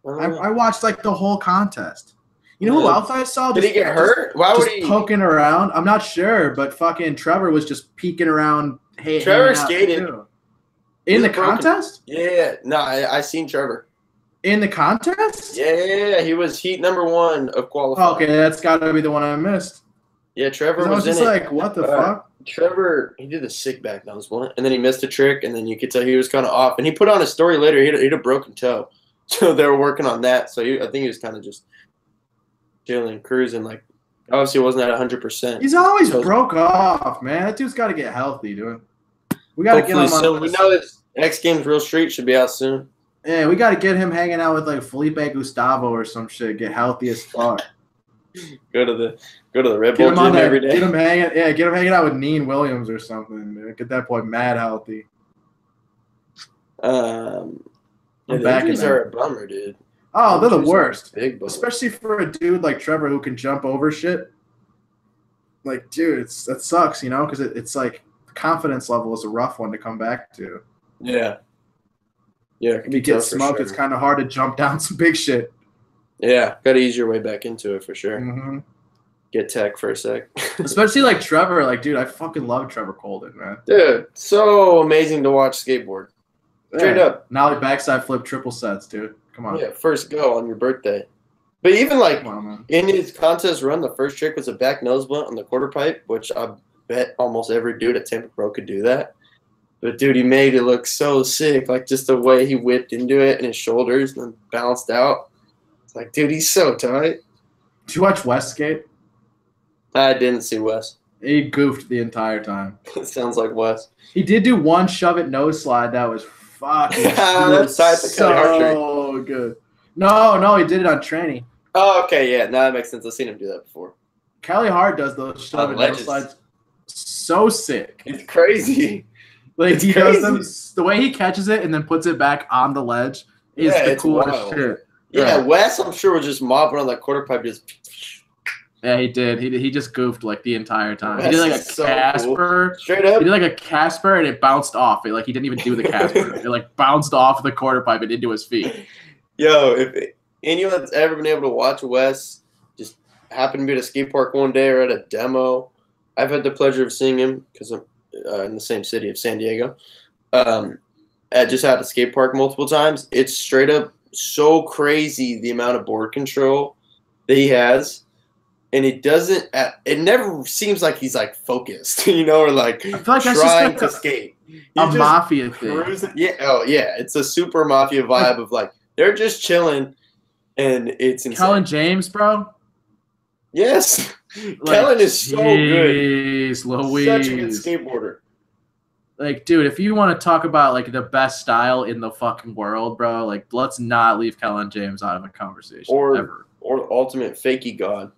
I watched like the whole contest. You know who else I saw? Did he get hurt? Why would he poking around? I'm not sure, but fucking Trevor was just peeking around. Trevor skated. In the contest? Yeah. No, I seen Trevor. In the contest? Yeah, he was heat number 1 of qualifying. Okay, that's got to be the one I missed. Yeah, Trevor was just in like, what the fuck? Trevor, he did a sick back nose one, and then he missed a trick, and then you could tell he was kind of off. And he put on a story later, he had a broken toe. So they were working on that. So I think he was kind of just chilling, cruising. Like, obviously it wasn't at 100%. He's always broke off, man. That dude's got to get healthy, dude. We got to get him on. We know that X Games Real Street should be out soon. Yeah, we got to get him hanging out with like Felipe Gustavo or some shit. Get healthy as fuck. Go to the Red Bull gym every day. Get him hanging out with Neen Williams or something. Man. Get that boy mad healthy. The injuries are a bummer, dude. Oh, they're the worst. Big bummer. Especially for a dude like Trevor who can jump over shit. Like, dude, that sucks, you know, because it's like the confidence level is a rough one to come back to. Yeah. Yeah, it can be you get smoked, it's kind of hard to jump down some big shit. Yeah, got to ease your way back into it for sure. Mm-hmm. Get tech for a sec. Especially like Trevor. Like, dude, I fucking love Trevor Colden, man. Dude, so amazing to watch skateboard. Straight up. Nollie backside flip triple sets, dude. Come on. Yeah, first go on your birthday. But even like in his contest run, the first trick was a back nose blunt on the quarter pipe, which I bet almost every dude at Tampa Pro could do that. But, dude, he made it look so sick. Like, just the way he whipped into it and his shoulders and then bounced out. It's like, dude, he's so tight. Did you watch Wes skate? I didn't see Wes. He goofed the entire time. It sounds like Wes. He did do one shove it nose slide that was fucking That's tight to so good. No, he did it on training. Oh, okay, yeah. Now that makes sense. I've seen him do that before. Kelly Hart does those shove and no slides so sick. It's crazy. Like he does them, the way he catches it and then puts it back on the ledge is the coolest shit. Yeah, Wes, I'm sure was just mopping on that quarter pipe. Yeah, he did. He just goofed like the entire time. He did like a Casper. Cool. Straight up. He did like a Casper and it bounced off. He didn't even do the Casper. It like bounced off the quarter pipe and into his feet. Yo, if anyone that's ever been able to watch Wes just happened to be at a skate park one day or at a demo, I've had the pleasure of seeing him because I'm in the same city of San Diego. Just at a skate park multiple times. It's straight up so crazy the amount of board control that he has. And it never seems like he's like focused, or like, I feel like trying to skate. A mafia thing. Yeah. Oh yeah. It's a super mafia vibe of like, they're just chilling and it's insane. Kellen James, bro. Yes. Kellen is so good. Louise. Such a good skateboarder. Like, dude, if you want to talk about like the best style in the fucking world, bro, like let's not leave Kellen James out of a conversation ever. Or ultimate fakie god.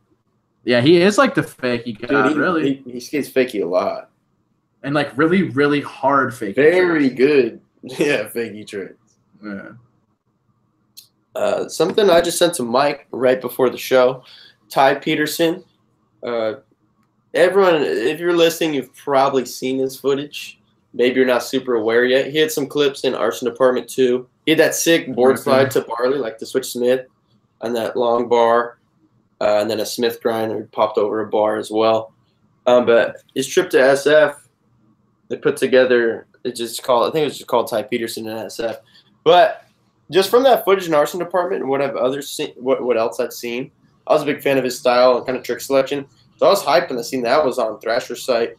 Yeah, he is like the fakie god, dude, really. He skates fakie a lot. And like really, really hard fakie. Very good. Yeah, fakie tricks. Yeah. Something I just sent to Mike right before the show. Ty Peterson. Everyone, if you're listening, you've probably seen this footage. Maybe you're not super aware yet. He had some clips in Arson Department 2. He had that sick board slide to Barley, like the Switch Smith, on that long bar. And then a Smith grinder popped over a bar as well. But his trip to SF, they put together, I think it was just called Ty Peterson and SF. But just from that footage in Arson Department and what else I've seen, I was a big fan of his style and kind of trick selection. So I was hyped when I seen that was on Thrasher's site.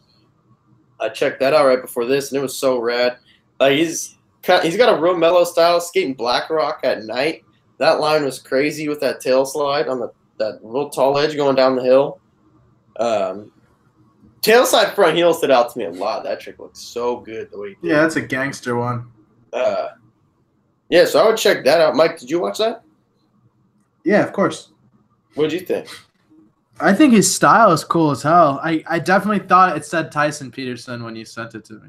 I checked that out right before this, and it was so rad. He's got a real mellow style, skating Black Rock at night. That line was crazy with that tail slide on that real tall edge going down the hill. Tail slide front heel stood out to me a lot. That trick looks so good the way he did. Yeah, that's a gangster one. Yeah, so I would check that out. Mike, did you watch that? Yeah, of course. What did you think? I think his style is cool as hell. I definitely thought it said Tyson Peterson when you sent it to me.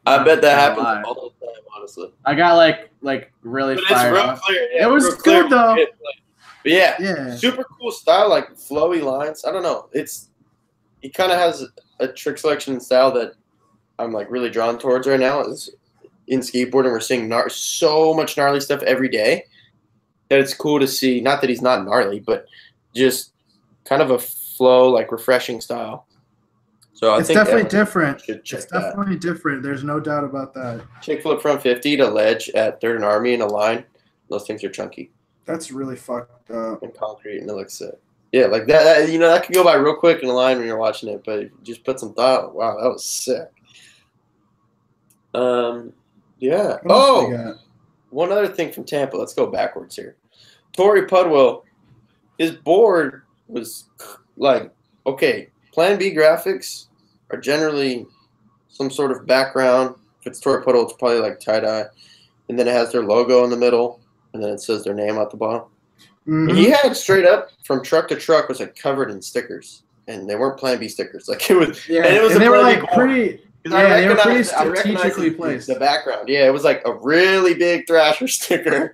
I bet that happens all the time, honestly. I got like really fired up. Clear. Yeah, it was good though. But yeah, super cool style, like flowy lines. I don't know. He kind of has a trick selection style that I'm like really drawn towards right now. Is in skateboarding, we're seeing so much gnarly stuff every day that it's cool to see. Not that he's not gnarly, but just kind of a flow, like refreshing style. So I think definitely different. It's definitely different. There's no doubt about that. Chick flip front 50 to ledge at Third and Army in a line. Those things are chunky. That's really fucked up. And concrete, and it looks sick. Yeah, like that. That could go by real quick in a line when you're watching it, but just put some thought. Wow, that was sick. Yeah. One other thing from Tampa. Let's go backwards here. Torrey Pudwell, his board was like, okay, Plan B graphics are generally some sort of background. If it's Torrey Pudwell, it's probably like tie-dye. And then it has their logo in the middle, and then it says their name at the bottom. Mm-hmm. He had straight up from truck to truck was like covered in stickers, and they weren't Plan B stickers. Like it was, yeah. And they were like pretty. Yeah, they were pretty strategically placed. The background, yeah, it was like a really big Thrasher sticker,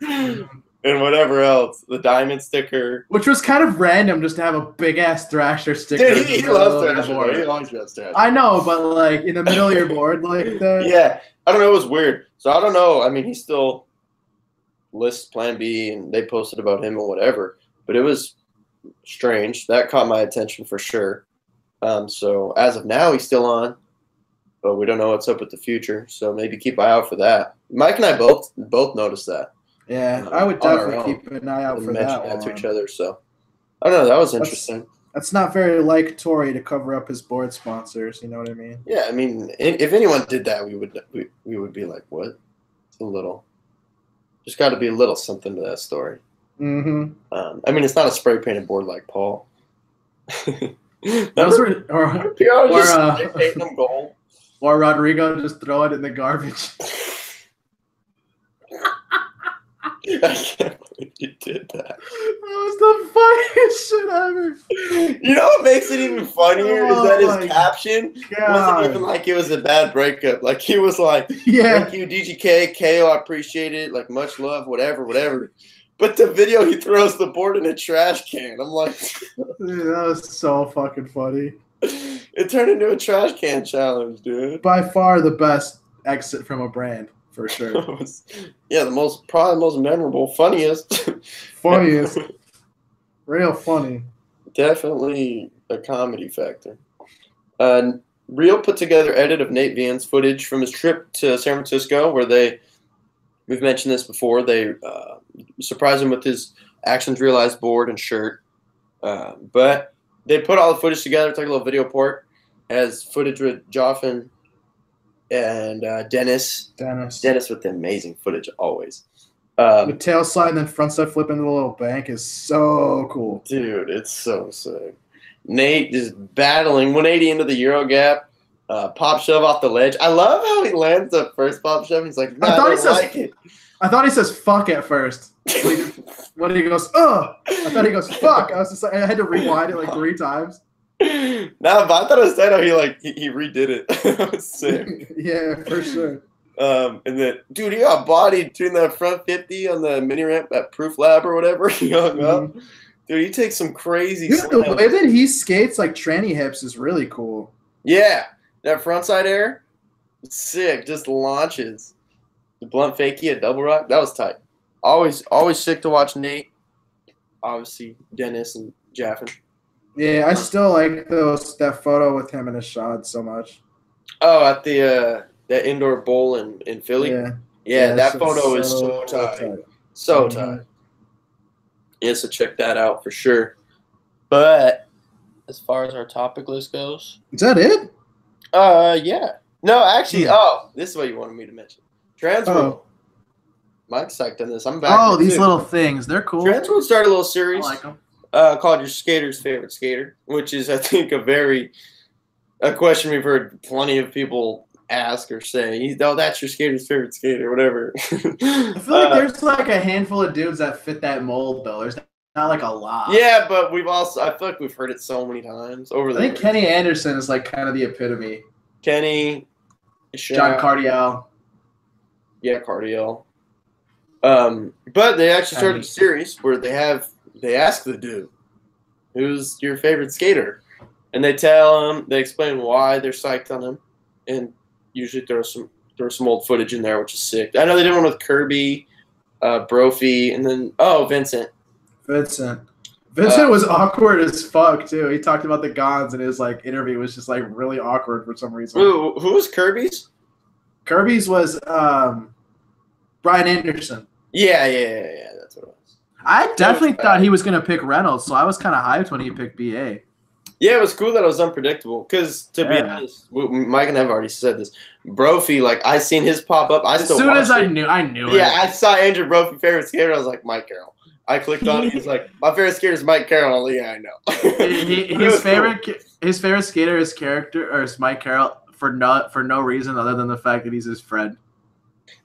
and whatever else, the diamond sticker, which was kind of random, just to have a big ass Thrasher sticker. Dude, he loves Thrasher. He always loves Thrasher. I know, but like in the middle of your board, like that. Yeah, I don't know. It was weird. So I don't know. I mean, he still lists Plan B, and they posted about him or whatever, but it was strange. That caught my attention for sure. So as of now, he's still on, but we don't know what's up with the future. So maybe keep an eye out for that. Mike and I both noticed that. Yeah, I would definitely keep an eye out for that. Mention that to each other. So I don't know. That was interesting. That's not very like Torrey to cover up his board sponsors. You know what I mean? Yeah, I mean, if anyone did that, we would be like, what? It's a little. There's got to be a little something to that story. Mm-hmm. I mean, it's not a spray painted board like Paul. Those were, or Rodrigo just throw it in the garbage. I can't believe you did that. That was the funniest shit ever. You know what makes it even funnier is that his caption wasn't even like it was a bad breakup. Like he was like, "Thank you, DGK, KO, I appreciate it. Like much love, whatever." But the video, he throws the board in a trash can. I'm like, dude, that was so fucking funny. It turned into a trash can challenge, dude. By far the best exit from a brand, for sure. Yeah, probably the most memorable, funniest. Real funny. Definitely a comedy factor. Real put together edit of Nate Vian's footage from his trip to San Francisco, where we've mentioned this before, they surprised him with his Actions Realized board and shirt. But they put all the footage together, took a little video port, as footage with Joffin and Dennis. Dennis with the amazing footage always. The tail slide and then front side flip into the little bank is so cool. Dude, it's so sick. Nate just battling 180 into the Euro gap, pop shove off the ledge. I love how he lands the first pop shove. He's like, I thought he says fuck at first. When he goes, ugh. I thought he goes, fuck. I was just like, I had to rewind it like 3 times. No, but I thought it was sad how he redid it. That was sick. Yeah, for sure. And then, dude, he got bodied doing that front 50 on the mini ramp at Proof Lab or whatever. He hung up. Dude, he takes some crazy slams. The way that he skates like tranny hips is really cool. Yeah, that frontside air, sick. Just launches. The blunt fakie at Double Rock, that was tight. Always sick to watch Nate. Obviously, Dennis and Jaffin. Yeah, I still like that photo with him and his shot so much. Oh, at the indoor bowl in Philly? Yeah, that photo is so tight. So tight. Yeah, so check that out for sure. But as far as our topic list goes. Is that it? Yeah. No, actually, this is what you wanted me to mention. Transworld. Mike's psyched on this. I'm back. Oh, these little things. They're cool. Transworld started a little series. I like them. Called Your Skater's Favorite Skater, which is, I think, a question we've heard plenty of people ask or say. Oh, that's your skater's favorite skater, whatever. I feel like there's like a handful of dudes that fit that mold, though. There's not like a lot. Yeah, but I feel like we've heard it so many times over the years. I think Kenny Anderson is like kind of the epitome. Kenny. John Cardial. Yeah, Cardial. But they actually started a series where they ask the dude, who's your favorite skater? And they tell him, they explain why they're psyched on him, and usually throw some old footage in there, which is sick. I know they did one with Kirby, Brophy, and then Vincent. Vincent was awkward as fuck too. He talked about the Gons, and his like interview was just like really awkward for some reason. Who was Kirby's? Kirby's was Brian Anderson. Yeah, that's what it was. I definitely thought he was gonna pick Reynolds, so I was kind of hyped when he picked BA. Yeah, it was cool that it was unpredictable. Because to be honest, Mike and I have already said this. Brophy, like I seen his pop up. As soon as I knew it. Yeah, I saw Andrew Brophy favorite skater. I was like, Mike Carroll. I clicked on it. He's like, my favorite skater is Mike Carroll. I was like, yeah, I know. His favorite skater is Mike Carroll for no reason other than the fact that he's his friend.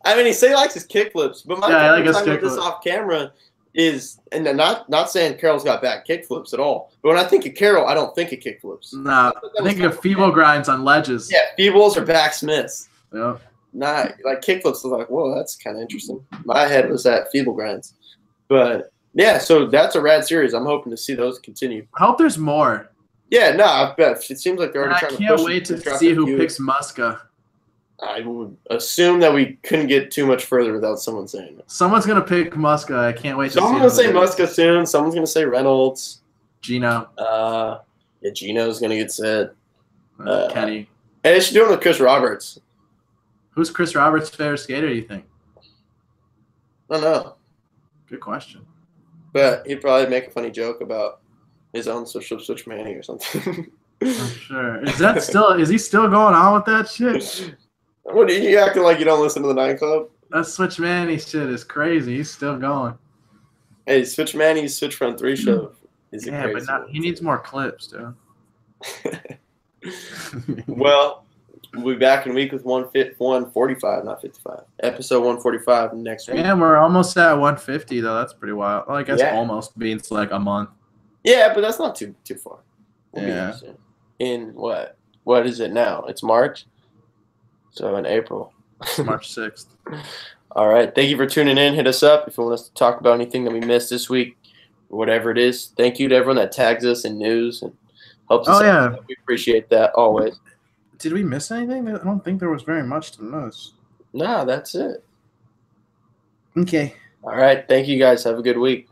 I mean, he likes his kickflips, but I like his kickflips. This off camera is, and not saying Carroll's got bad kickflips at all, but when I think of Carroll, I don't think of kickflips. No, I think of feeble grinds on ledges. Yeah, feebles or backsmiths. Yeah. Not like kickflips. Like, whoa, that's kind of interesting. My head was at feeble grinds, but yeah. So that's a rad series. I'm hoping to see those continue. I hope there's more. Yeah, no, I bet it seems like they're already trying to push. I can't wait to see who picks Muska. I would assume that we couldn't get too much further without someone saying it. Someone's going to pick Muska. I can't wait to see it. Someone's going to say Muska soon. Someone's going to say Reynolds. Gino. Yeah, Gino's going to get said. Kenny. Hey, they should do it with Chris Roberts. Who's Chris Roberts' favorite skater, do you think? I don't know. Good question. But he'd probably make a funny joke about his own switch Manny or something. I'm sure. Is he still going on with that shit? What are you acting like you don't listen to the nightclub? That Switch Manny shit is crazy. He's still going. Hey, Switch Manny's Switch Front 3 show is crazy. But he needs more clips, dude. Well, We'll be back in a week with 145, not 55. Episode 145 next week. And we're almost at 150 though. That's pretty wild. Well, I guess almost means like a month. Yeah, but that's not too far. We'll yeah. be soon. In what? What is it now? It's March. So in April. It's March 6th. All right. Thank you for tuning in. Hit us up if you want us to talk about anything that we missed this week, or whatever it is. Thank you to everyone that tags us in news and helps us out. We appreciate that always. Did we miss anything? I don't think there was very much to miss. Nah, that's it. Okay. All right. Thank you guys. Have a good week.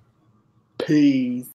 Peace.